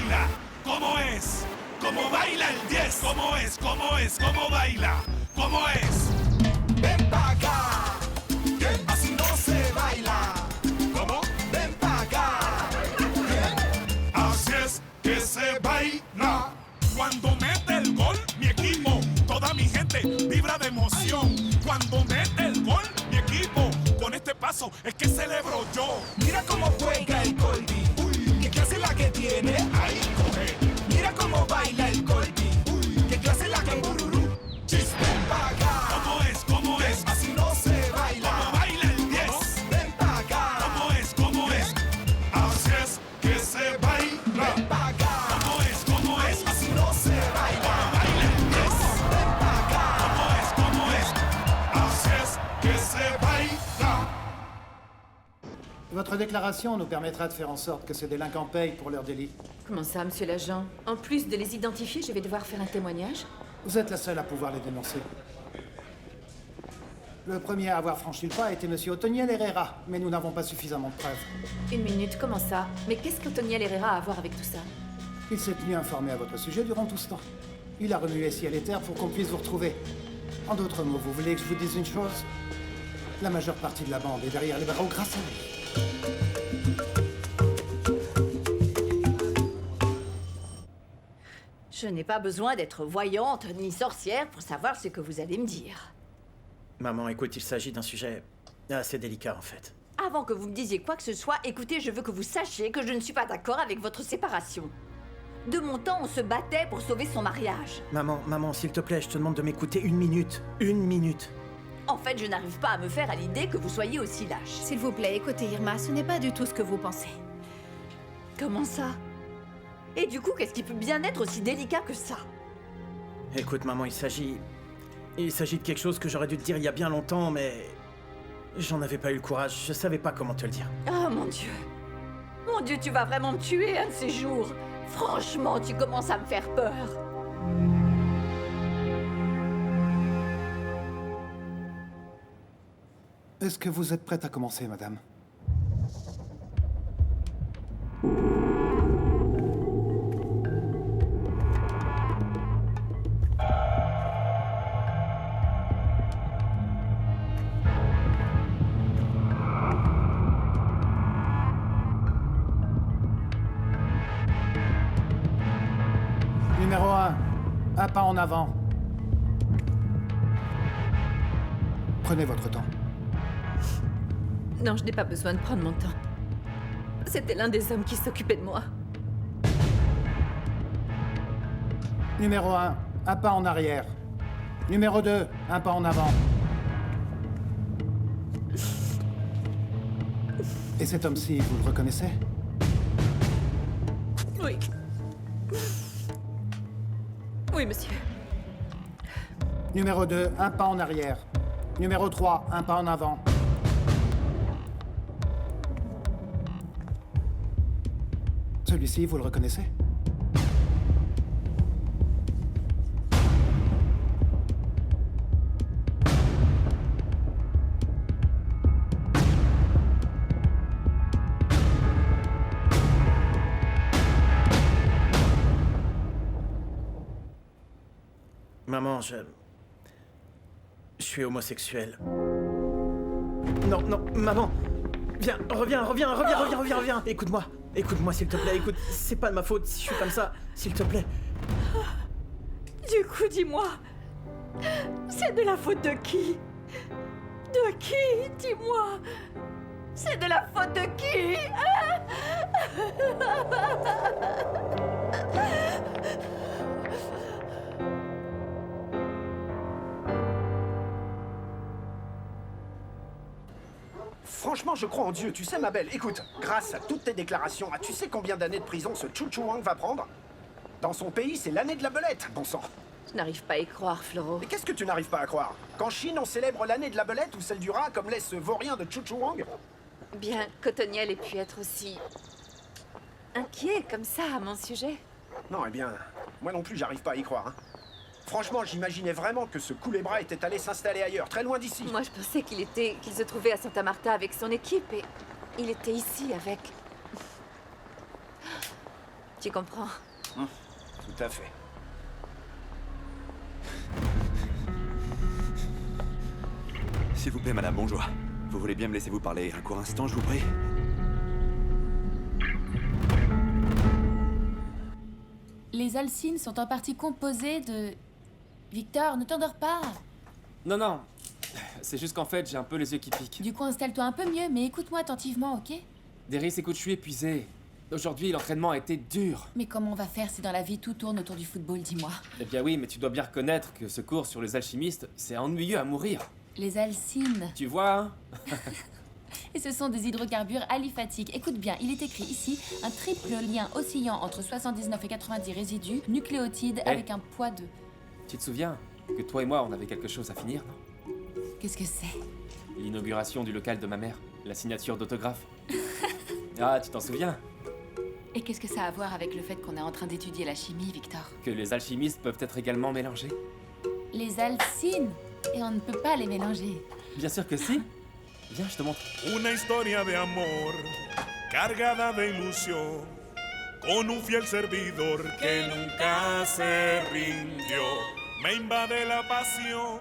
baila? ¿Cómo es? ¿Cómo baila el 10? ¿Cómo es? ¿Cómo es? ¿Cómo baila? ¿Cómo es? Ven pa' acá, que así no se baila. ¿Cómo? Ven pa' acá. Así es que se baila. Cuando mete el gol, mi equipo, toda mi gente vibra de emoción. Cuando mete el gol, mi equipo, con este paso es que celebro yo. Mira cómo juega el Colby. ¿Qué clase la que tiene? Ahí coge. Mira cómo baila el Colby. ¿Qué clase la que bururú? Chis, Ven pa' acá. ¿cómo es? ¿Cómo es? Así no se baila. ¿Cómo baila el 10? Ven pa' acá. ¿Cómo es? ¿Cómo es? Así es que se baila. Ven pa' acá. ¿Cómo es? ¿Cómo es? Así no se baila. Baila el 10. Ven pa' acá. ¿Cómo es? ¿Cómo es? Así es que se baila. Votre déclaration nous permettra de faire en sorte que ces délinquants payent pour leurs délits. Comment ça, monsieur l'agent? En plus de les identifier, je vais devoir faire un témoignage? Vous êtes la seule à pouvoir les dénoncer. Le premier à avoir franchi le pas était Monsieur Otoniel Herrera, mais nous n'avons pas suffisamment de preuves. Une minute, comment ça? Mais qu'est-ce qu'Otoniel Herrera a à voir avec tout ça? Il s'est tenu informé à votre sujet durant tout ce temps. Il a remué ciel et terre pour qu'on puisse vous retrouver. En d'autres mots, vous voulez que je vous dise une chose? La majeure partie de la bande est derrière les barreaux grâce à lui. Je n'ai pas besoin d'être voyante ni sorcière pour savoir ce que vous allez me dire. Maman, écoute, il s'agit d'un sujet assez délicat en fait. Avant que vous me disiez quoi que ce soit, écoutez, je veux que vous sachiez que je ne suis pas d'accord avec votre séparation. De mon temps, on se battait pour sauver son mariage. Maman, s'il te plaît, je te demande de m'écouter une minute. Une minute. En fait, je n'arrive pas à me faire à l'idée que vous soyez aussi lâche. S'il vous plaît, écoutez Irma, ce n'est pas du tout ce que vous pensez. Comment ça? Et du coup, qu'est-ce qui peut bien être aussi délicat que ça? Écoute, maman, il s'agit de quelque chose que j'aurais dû te dire il y a bien longtemps, mais j'en avais pas eu le courage. Je savais pas comment te le dire. Oh mon Dieu! Mon Dieu, tu vas vraiment me tuer un de ces jours! Franchement, tu commences à me faire peur! Est-ce que vous êtes prête à commencer, madame? Numéro 1 pas en avant. Prenez votre temps. Non, je n'ai pas besoin de prendre mon temps. C'était l'un des hommes qui s'occupait de moi. Numéro 1 pas en arrière. Numéro 2 pas en avant. Et cet homme-ci, vous le reconnaissez? Oui. Oui, monsieur. Numéro 2 pas en arrière. Numéro 3 pas en avant. Celui-ci, vous le reconnaissez? Maman, je suis homosexuel. Non, maman! Viens, reviens! Écoute-moi, s'il te plaît, écoute, c'est pas de ma faute si je suis comme ça, s'il te plaît. Du coup, dis-moi, c'est de la faute de qui? De qui? Dis-moi. C'est de la faute de qui? Franchement, je crois en Dieu. Tu sais, ma belle, écoute, grâce à toutes tes déclarations, tu sais combien d'années de prison ce Chu Wang va prendre? Dans son pays, c'est l'année de la belette, bon sang. Je n'arrive pas à y croire, Floro. Et qu'est-ce que tu n'arrives pas à croire? Qu'en Chine, on célèbre l'année de la belette ou celle du rat, comme laisse ce vaurien de Chu Wang? Bien qu'Otoniel ait pu être aussi inquiet comme ça à mon sujet. Non, eh bien, moi non plus, j'arrive pas à y croire, hein. Franchement, j'imaginais vraiment que ce Culebra était allé s'installer ailleurs, très loin d'ici. Moi, je pensais qu'il se trouvait à Santa Marta avec son équipe et il était ici avec... Tu comprends? Tout à fait. S'il vous plaît, madame, bonjour. Vous voulez bien me laisser vous parler un court instant, je vous prie? Les Alcines sont en partie composées de... Victor, ne t'endors pas. Non, non. C'est juste qu'en fait, j'ai un peu les yeux qui piquent. Du coup, installe-toi un peu mieux, mais écoute-moi attentivement, ok? Darius, écoute, je suis épuisé. Aujourd'hui, l'entraînement a été dur. Mais comment on va faire si dans la vie tout tourne autour du football, dis-moi? Eh bien oui, mais tu dois bien reconnaître que ce cours sur les alchimistes, c'est ennuyeux à mourir. Les Alcines. Tu vois, hein? Et ce sont des hydrocarbures aliphatiques. Écoute bien, il est écrit ici un triple lien oscillant entre 79 et 90 résidus nucléotides avec un poids de... Tu te souviens que toi et moi, on avait quelque chose à finir, non? Qu'est-ce que c'est? L'inauguration du local de ma mère, la signature d'autographe. Ah, tu t'en souviens? Et qu'est-ce que ça a à voir avec le fait qu'on est en train d'étudier la chimie, Victor? Que les alchimistes peuvent être également mélangés. Les alcines. Et on ne peut pas les mélanger. Bien sûr que si. Viens, je te montre. Una historia de amor cargada de ilusión con un fiel servidor que nunca se rindió. Me invade la pasión.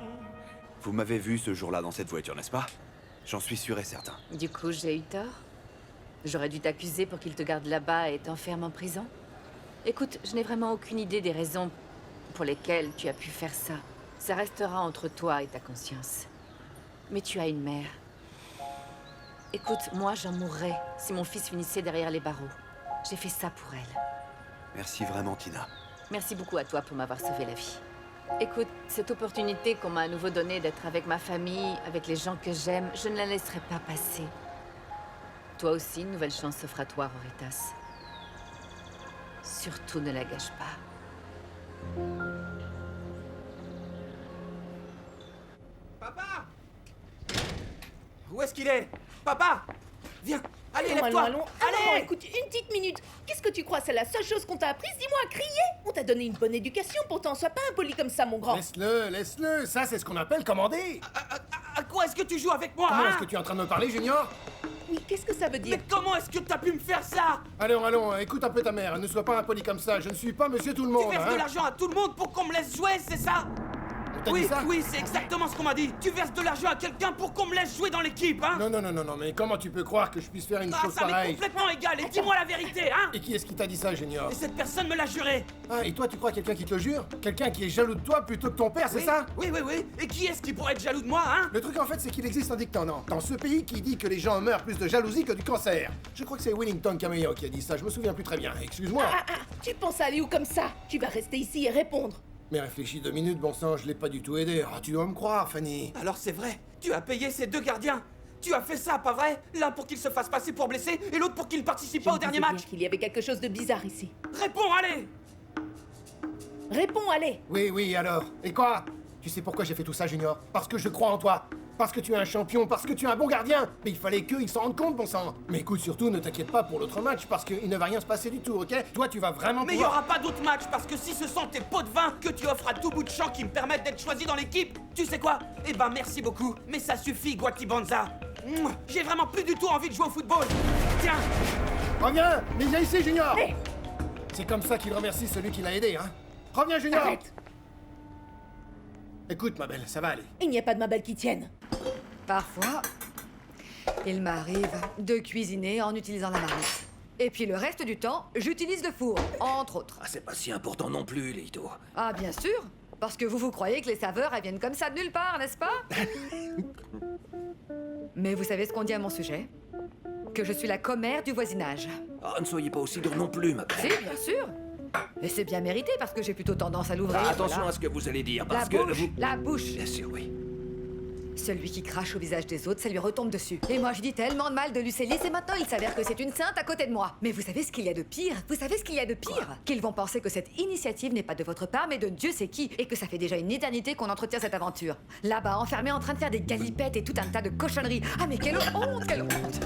Vous m'avez vu ce jour-là dans cette voiture, n'est-ce pas? J'en suis sûr et certain. Du coup, j'ai eu tort. J'aurais dû t'accuser pour qu'il te garde là-bas et t'enferme en prison. Écoute, je n'ai vraiment aucune idée des raisons pour lesquelles tu as pu faire ça. Ça restera entre toi et ta conscience. Mais tu as une mère. Écoute, moi, j'en mourrais si mon fils finissait derrière les barreaux. J'ai fait ça pour elle. Merci vraiment, Tina. Merci beaucoup à toi pour m'avoir sauvé la vie. Écoute, cette opportunité qu'on m'a à nouveau donnée d'être avec ma famille, avec les gens que j'aime, je ne la laisserai pas passer. Toi aussi, une nouvelle chance s'offre à toi, Roritas. Surtout ne la gâche pas. Papa! Où est-ce qu'il est? Papa! Viens! Allez, Allons, lève-toi! allons, allons. Allez! Alors, écoute, une petite minute. Qu'est-ce que tu crois? C'est la seule chose qu'on t'a apprise? Dis-moi à crier! On t'a donné une bonne éducation, pourtant, sois pas impoli comme ça, mon grand. Laisse-le, laisse-le. Ça, c'est ce qu'on appelle commander. À quoi est-ce que tu joues avec moi, Comment hein? est-ce que tu es en train de me parler, Junior? Oui, qu'est-ce que ça veut dire? Mais comment est-ce que t'as pu me faire ça? Allons, allons, écoute un peu ta mère. Ne sois pas impoli comme ça. Je ne suis pas monsieur tout le monde, Tu verses hein. de l'argent à tout le monde pour qu'on me laisse jouer, c'est ça? T'as dit Oui, ça? oui, c'est exactement ce qu'on m'a dit. Tu verses de l'argent à quelqu'un pour qu'on me laisse jouer dans l'équipe, hein? Non, non, non, non, non, mais comment tu peux croire que je puisse faire une chose ça m'est pareille? complètement égal, et dis-moi la vérité, hein? Et qui est-ce qui t'a dit ça, Junior? Et cette personne me l'a juré. Ah, et toi, tu crois quelqu'un qui te le jure? Quelqu'un qui est jaloux de toi plutôt que ton père, c'est Oui, ça? Oui, oui, oui. Et qui est-ce qui pourrait être jaloux de moi, hein? Le truc en fait, c'est qu'il existe un dicton dans ce pays qui dit que les gens meurent plus de jalousie que du cancer. Je crois que c'est Wellington Cameo qui a dit ça, je me souviens plus très bien, excuse-moi. Tu penses aller où comme ça? Tu vas rester ici et répondre. Mais réfléchis 2 minutes, bon sang, je l'ai pas du tout aidé. Ah, tu dois me croire, Fanny. Alors c'est vrai, tu as payé ces deux gardiens. Tu as fait ça, pas vrai? L'un pour qu'il se fasse passer pour blessé et l'autre pour qu'il ne participe pas au dernier match. Qu'il y avait quelque chose de bizarre ici. Réponds, allez! Réponds, allez! Oui, oui, alors. Et quoi? Tu sais pourquoi j'ai fait tout ça, Junior? Parce que je crois en toi. Parce que tu es un champion, parce que tu es un bon gardien. Mais il fallait qu'ils s'en rendent compte, bon sang. Mais écoute, surtout, ne t'inquiète pas pour l'autre match, parce qu'il ne va rien se passer du tout, ok? Toi, tu vas vraiment Mais il n'y pouvoir... aura pas d'autre match parce que si ce sont tes pots de vin que tu offres à tout bout de champ qui me permettent d'être choisi dans l'équipe, tu sais quoi? Eh ben merci beaucoup, mais ça suffit, Guakibanza. J'ai vraiment plus du tout envie de jouer au football. Tiens! Reviens! Mais viens ici, Junior! C'est comme ça qu'il remercie celui qui l'a aidé, hein? Reviens, Junior! Arrête! Écoute, ma belle, ça va aller. Il n'y a pas de ma belle qui tienne. Parfois, il m'arrive de cuisiner en utilisant la marmite. Et puis le reste du temps, j'utilise le four, entre autres. Ah, c'est pas si important non plus, Leito. Ah, bien sûr, parce que vous croyez que les saveurs, elles viennent comme ça de nulle part, n'est-ce pas? Mais vous savez ce qu'on dit à mon sujet? Que je suis la commère du voisinage. Ah, ne soyez pas aussi dur non plus, ma belle. Si, bien sûr. Et c'est bien mérité parce que j'ai plutôt tendance à l'ouvrir. Ah, attention voilà. à ce que vous allez dire, parce La que bouche, vous... la bouche. Bien sûr, oui. Celui qui crache au visage des autres, ça lui retombe dessus. Et moi, je dis tellement de mal de Lucélis et maintenant il s'avère que c'est une sainte à côté de moi. Mais vous savez ce qu'il y a de pire? Vous savez ce qu'il y a de pire? Qu'ils vont penser que cette initiative n'est pas de votre part, mais de Dieu sait qui. Et que ça fait déjà une éternité qu'on entretient cette aventure. Là-bas, enfermé en train de faire des galipettes et tout un tas de cochonneries. Ah mais quelle honte, quelle honte!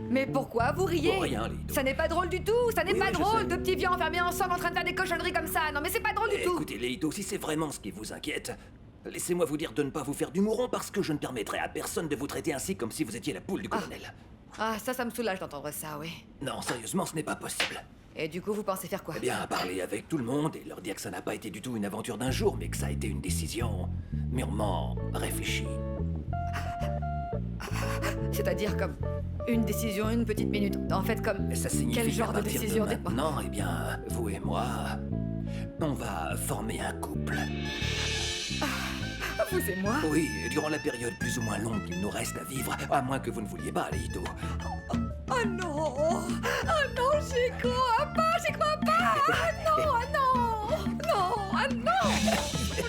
Mais pourquoi vous riez? Pour rien, Lido. Ça n'est pas drôle du tout, ça n'est Oui, pas oui, je drôle, sais. deux petits vieux enfermés ensemble en train de faire des cochonneries comme ça. Non mais c'est pas drôle du tout. Écoutez, Leito, si c'est vraiment ce qui vous inquiète, laissez-moi vous dire de ne pas vous faire du mouron parce que je ne permettrai à personne de vous traiter ainsi comme si vous étiez la poule du colonel. Ah, ça me soulage d'entendre ça, oui. Non, sérieusement, ce n'est pas possible. Et du coup, vous pensez faire quoi? Eh bien, parler avec tout le monde et leur dire que ça n'a pas été du tout une aventure d'un jour, mais que ça a été une décision mûrement réfléchie. C'est-à-dire comme une décision, une petite minute. En fait, comme Ça signifie quel genre qu'à de partir décision, dites-moi. maintenant, eh bien, vous et moi, on va former un couple. Vous et moi? Oui, durant la période plus ou moins longue qu'il nous reste à vivre, à moins que vous ne vouliez pas, Leito. Oh non! Oh non, j'y crois pas! J'y crois pas! Ah non! Ah non! Non! Ah non!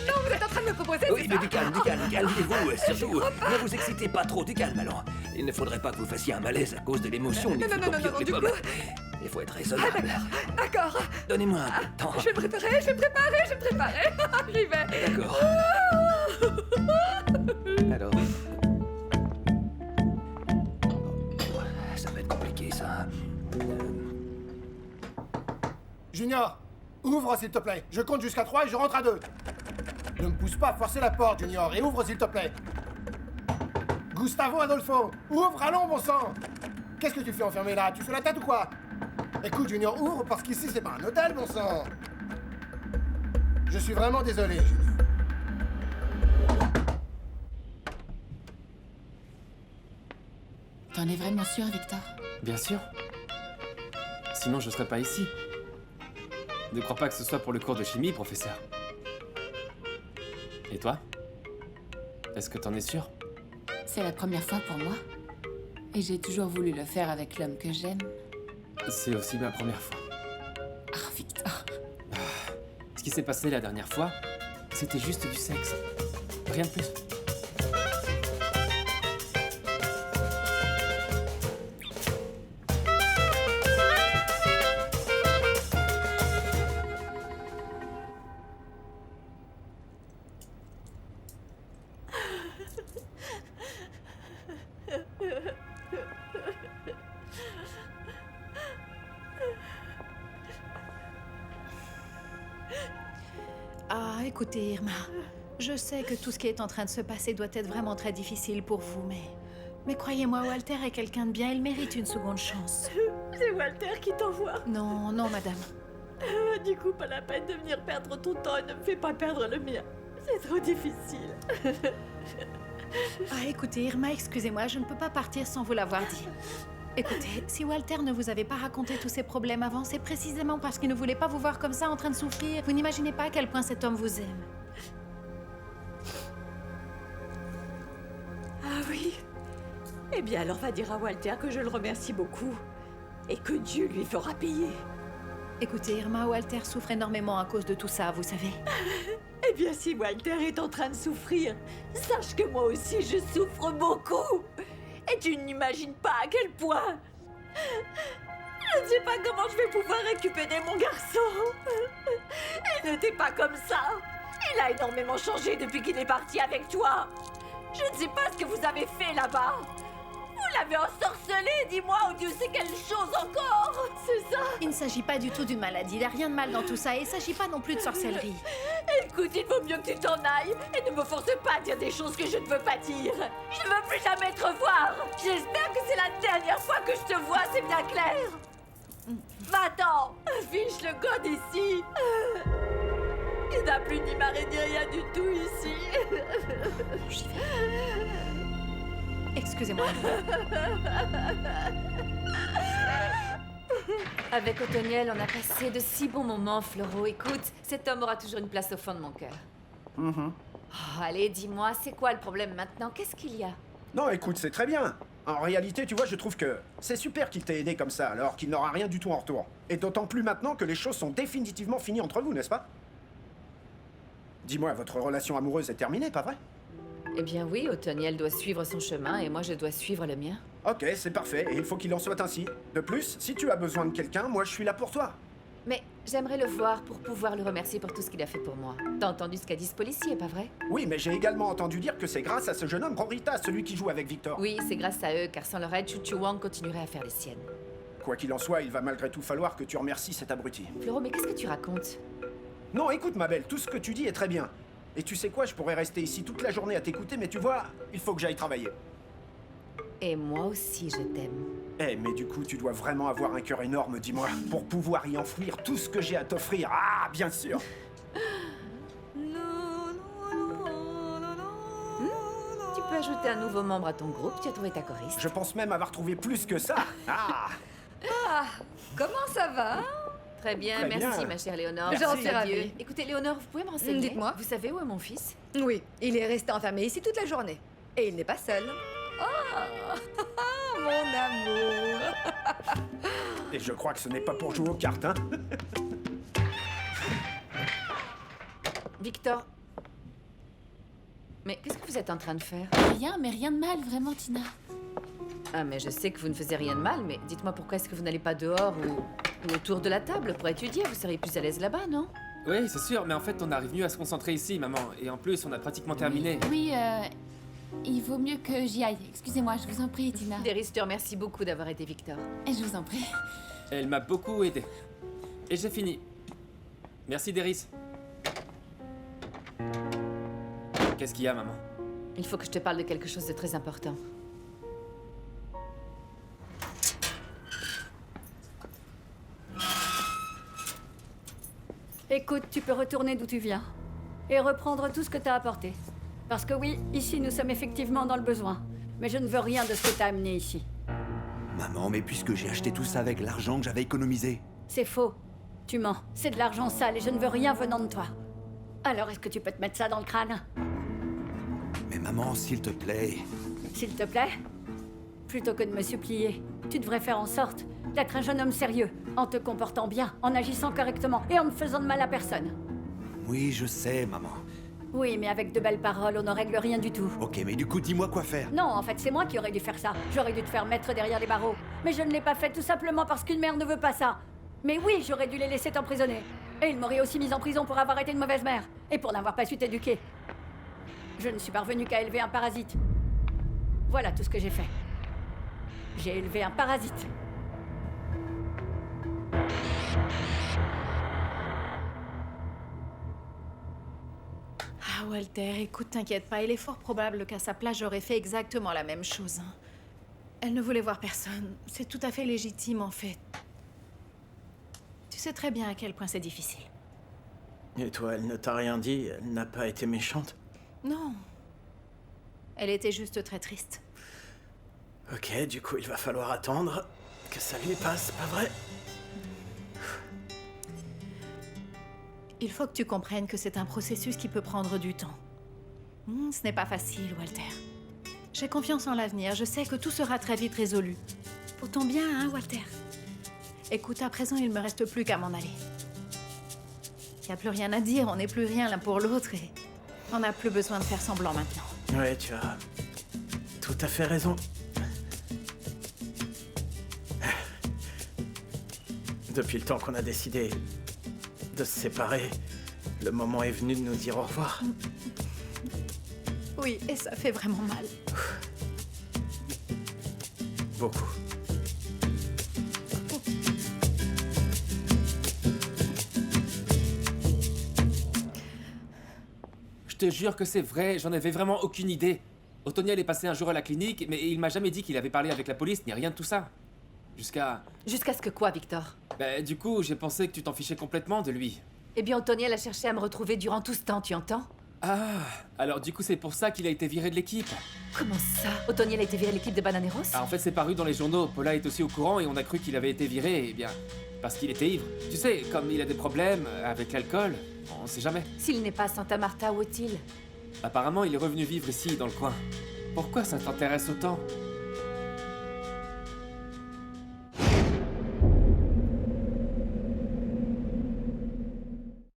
Non, vous êtes en train de me proposer Oui, c'est mais ça? du calme, calmez-vous, surtout. Ne vous excitez pas trop, du calme alors. Il ne faudrait pas que vous fassiez un malaise à cause de l'émotion. Non, non, non, les du pommes. coup... Il faut être raisonnable. D'accord. Donnez-moi un peu de temps. Je vais me préparer, je vais me préparer. J'y vais. D'accord. Alors... Ça va être compliqué, ça. Junior, ouvre s'il te plaît. Je compte jusqu'à 3 et je rentre à 2. Ne me pousse pas, forcez la porte, Junior, et ouvre s'il te plaît. Gustavo Adolfo, ouvre, allons, bon sang. Qu'est-ce que tu fais enfermé là? Tu fais la tête ou quoi? Écoute, Junior, ouvre, parce qu'ici, c'est pas un hôtel, bon sang. Je suis vraiment désolé, Junior. T'en es vraiment sûr, Victor? Bien sûr. Sinon, je serais pas ici. Ne crois pas que ce soit pour le cours de chimie, professeur. Et toi? Est-ce que t'en es sûr? C'est la première fois pour moi. Et j'ai toujours voulu le faire avec l'homme que j'aime. C'est aussi ma première fois. Ah, Victor. Ce qui s'est passé la dernière fois, c'était juste du sexe. Rien de plus. Ah, écoutez, Irma. Je sais que tout ce qui est en train de se passer doit être vraiment très difficile pour vous, mais croyez-moi, Walter est quelqu'un de bien, il mérite une seconde chance. C'est Walter qui t'envoie. Non, non, madame. Du coup, pas la peine de venir perdre ton temps et ne me fais pas perdre le mien. C'est trop difficile. Ah, écoutez, Irma, excusez-moi, je ne peux pas partir sans vous l'avoir dit. Écoutez, si Walter ne vous avait pas raconté tous ses problèmes avant, c'est précisément parce qu'il ne voulait pas vous voir comme ça en train de souffrir. Vous n'imaginez pas à quel point cet homme vous aime. Ah oui? Eh bien, alors va dire à Walter que je le remercie beaucoup. Et que Dieu lui fera payer. Écoutez, Irma, Walter souffre énormément à cause de tout ça, vous savez. Eh bien, si Walter est en train de souffrir, sache que moi aussi je souffre beaucoup. Et tu n'imagines pas à quel point. Je ne sais pas comment je vais pouvoir récupérer mon garçon. Il n'était pas comme ça. Il a énormément changé depuis qu'il est parti avec toi. Je ne sais pas ce que vous avez fait là-bas. Vous l'avez ensorcelé, dis-moi, ou Dieu sait quelle chose encore. C'est ça. Il ne s'agit pas du tout d'une maladie, il n'y a rien de mal dans tout ça, et il ne s'agit pas non plus de sorcellerie. Écoute, il vaut mieux que tu t'en ailles et ne me force pas à dire des choses que je ne veux pas dire. Je ne veux plus jamais te revoir. J'espère que c'est la dernière fois que je te vois, c'est bien clair. Va-t'en, fiche le code ici. Il n'a plus ni marée ni rien du tout ici. J'y vais. Excusez-moi. Avec Othoniel, on a passé de si bons moments, Floro. Écoute, cet homme aura toujours une place au fond de mon cœur. Oh, allez, dis-moi, c'est quoi le problème maintenant? Qu'est-ce qu'il y a? Non, écoute, c'est très bien. En réalité, tu vois, je trouve que c'est super qu'il t'ait aidé comme ça, alors qu'il n'aura rien du tout en retour. Et d'autant plus maintenant que les choses sont définitivement finies entre vous, n'est-ce pas? Dis-moi, votre relation amoureuse est terminée, pas vrai? Eh bien oui, Othoniel doit suivre son chemin et moi je dois suivre le mien. Ok, c'est parfait, et il faut qu'il en soit ainsi. De plus, si tu as besoin de quelqu'un, moi je suis là pour toi. Mais j'aimerais le voir pour pouvoir le remercier pour tout ce qu'il a fait pour moi. T'as entendu ce qu'a dit ce policier, pas vrai? Oui, mais j'ai également entendu dire que c'est grâce à ce jeune homme, Rorita, celui qui joue avec Victor. Oui, c'est grâce à eux, car sans leur aide, Chu Wang continuerait à faire les siennes. Quoi qu'il en soit, il va malgré tout falloir que tu remercies cet abruti. Floro, mais qu'est-ce que tu racontes? Non, écoute ma belle, tout ce que tu dis est très bien. Et tu sais quoi, je pourrais rester ici toute la journée à t'écouter, mais tu vois, il faut que j'aille travailler. Et moi aussi, je t'aime. Eh, mais du coup, tu dois vraiment avoir un cœur énorme, dis-moi, pour pouvoir y enfouir tout ce que j'ai à t'offrir. Ah, bien sûr. Tu peux ajouter un nouveau membre à ton groupe, tu as trouvé ta choriste. Je pense même avoir trouvé plus que ça. Ah, Ah, comment ça va? Très bien, Très merci bien. ma chère Léonore. J'en Merci suis à ravie. Dieu. Écoutez, Léonore, vous pouvez me renseigner? Dites-moi. Vous savez où est mon fils? Oui, il est resté enfermé ici toute la journée. Et il n'est pas seul. Oh, mon amour. et je crois que ce n'est pas pour jouer aux cartes, hein. Victor. Mais qu'est-ce que vous êtes en train de faire? Rien, mais rien de mal, vraiment, Tina. Ah, mais je sais que vous ne faisiez rien de mal, mais dites-moi pourquoi est-ce que vous n'allez pas dehors ou autour de la table pour étudier? Vous seriez plus à l'aise là-bas, non? Oui, c'est sûr, mais en fait, on arrive mieux à se concentrer ici, maman. Et en plus, on a pratiquement terminé. Oui, il vaut mieux que j'y aille. Excusez-moi, je vous en prie, Tina. Deris, je te remercie beaucoup d'avoir été Victor. Et je vous en prie. Elle m'a beaucoup aidé. Et j'ai fini. Merci, Deris. Qu'est-ce qu'il y a, maman? Il faut que je te parle de quelque chose de très important. Écoute, tu peux retourner d'où tu viens. Et reprendre tout ce que t'as apporté. Parce que oui, ici nous sommes effectivement dans le besoin. Mais je ne veux rien de ce que t'as amené ici. Maman, mais puisque j'ai acheté tout ça avec l'argent que j'avais économisé. C'est faux. Tu mens. C'est de l'argent sale et je ne veux rien venant de toi. Alors est-ce que tu peux te mettre ça dans le crâne? Mais maman, s'il te plaît. S'il te plaît? Plutôt que de me supplier, tu devrais faire en sorte d'être un jeune homme sérieux, en te comportant bien, en agissant correctement et en ne faisant de mal à personne. Oui, je sais, maman. Oui, mais avec de belles paroles, on ne règle rien du tout. Ok, mais du coup, dis-moi quoi faire. Non, en fait, c'est moi qui aurais dû faire ça. J'aurais dû te faire mettre derrière les barreaux. Mais je ne l'ai pas fait tout simplement parce qu'une mère ne veut pas ça. Mais oui, j'aurais dû les laisser t'emprisonner. Et ils m'auraient aussi mise en prison pour avoir été une mauvaise mère. Et pour n'avoir pas su t'éduquer. Je ne suis parvenue qu'à élever un parasite. Voilà tout ce que j'ai fait. J'ai élevé un parasite. Ah, Walter, écoute, t'inquiète pas, il est fort probable qu'à sa place, j'aurais fait exactement la même chose. Hein. Elle ne voulait voir personne. C'est tout à fait légitime, en fait. Tu sais très bien à quel point c'est difficile. Et toi, elle ne t'a rien dit? Elle n'a pas été méchante? Non. Elle était juste très triste. Ok, du coup, il va falloir attendre que ça lui passe, pas vrai? Il faut que tu comprennes que c'est un processus qui peut prendre du temps. Ce n'est pas facile, Walter. J'ai confiance en l'avenir. Je sais que tout sera très vite résolu. Pour ton bien, hein, Walter? Écoute, à présent, il me reste plus qu'à m'en aller. Il n'y a plus rien à dire. On n'est plus rien l'un pour l'autre et on n'a plus besoin de faire semblant maintenant. Ouais, tu as tout à fait raison. Depuis le temps qu'on a décidé de se séparer, le moment est venu de nous dire au revoir. Oui, et ça fait vraiment mal. Beaucoup. Je te jure que c'est vrai, j'en avais vraiment aucune idée. Otoniel est passé un jour à la clinique, mais il m'a jamais dit qu'il avait parlé avec la police, ni rien de tout ça. Jusqu'à ce que quoi, Victor? Ben, du coup, j'ai pensé que tu t'en fichais complètement de lui. Eh bien, Otoniel a cherché à me retrouver durant tout ce temps, tu entends? Ah, alors du coup, c'est pour ça qu'il a été viré de l'équipe. Comment ça? Otoniel a été viré de l'équipe de Bananeros? Ah, en fait, c'est paru dans les journaux. Paula est aussi au courant et on a cru qu'il avait été viré, eh bien, parce qu'il était ivre. Tu sais, comme il a des problèmes avec l'alcool, on sait jamais. S'il n'est pas à Santa Marta, où est-il? Apparemment, il est revenu vivre ici, dans le coin. Pourquoi ça t'intéresse autant?